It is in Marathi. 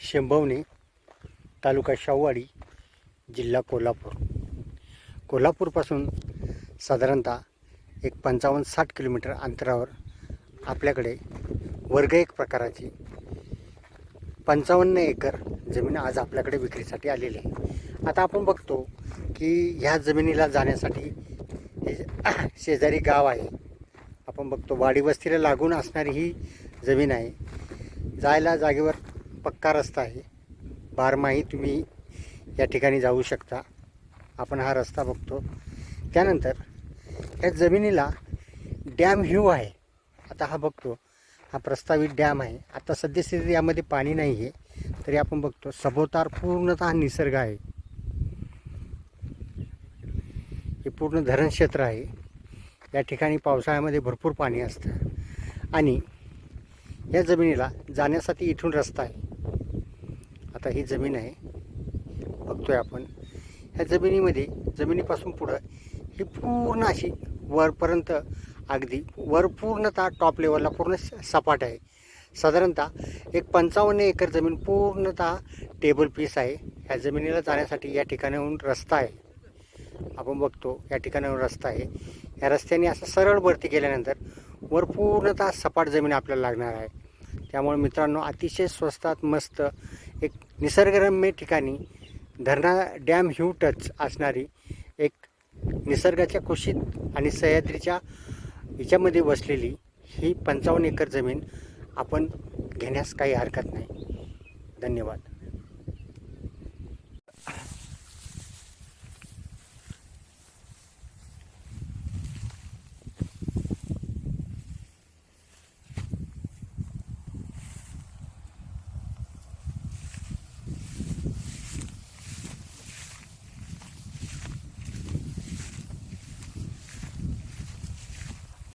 शेंबवणे, तालुका शाहूवाडी, जिल्हा कोल्हापूर. कोल्हापूरपासून साधारणतः एक 55-60 किलोमीटर अंतरावर आपल्याकडे वर्ग 1 प्रकाराची 55 एकर जमीन आज आपल्याकडे विक्रीसाठी आलेली आहे. आता आपण बघतो की ह्या जमिनीला जाण्यासाठी शेजारी गाव आहे. आपण बघतो वाडी वस्तीला लागून असणारी ही जमीन आहे. जायला जागेवर पक्का रस्ता आहे. बारमाही तुम्ही या ठिकाणी जाऊ शकता. आपण हा रस्ता बघतो. त्यानंतर या जमिनीला डॅम व्ह्यू आहे. आता हा बघतो, हा प्रस्तावित डॅम आहे. आता सद्यस्थितीत यामध्ये पाणी नाही आहे, तरी आपण बघतो सभोवताल पूर्णतः निसर्ग आहे. हे पूर्ण धरणक्षेत्र आहे. या ठिकाणी पावसाळ्यामध्ये भरपूर पाणी असतं आणि या जमिनीला जाण्यासाठी इथून रस्ता आहे. आता ही जमीन आहे, बघतोय आपण. ह्या जमिनीमध्ये जमिनीपासून पुढं ही पूर्ण अशी वरपर्यंत अगदी वर पूर्णतः टॉप लेवलला पूर्ण सपाट आहे. साधारणतः एक 55 एकर जमीन पूर्णतः टेबल पीस आहे. ह्या जमिनीला जाण्यासाठी या ठिकाणाहून रस्ता आहे. आपण बघतो या ठिकाणाहून रस्ता आहे. या रस्त्याने असं सरळ वरती गेल्यानंतर वर पूर्णतः सपाट जमीन आपल्याला लागणार आहे. त्यामुळे मित्रांनो, अतिशय स्वस्तात मस्त एक निसर्गरम्य ठिकाणी धरणा डॅम व्ह्यू टच असणारी एक निसर्गाच्या कुशीत आणि सह्याद्रीच्या हिच्यामध्ये बसलेली ही 55 एकर जमीन आपण घेण्यास काही हरकत नाही. धन्यवाद.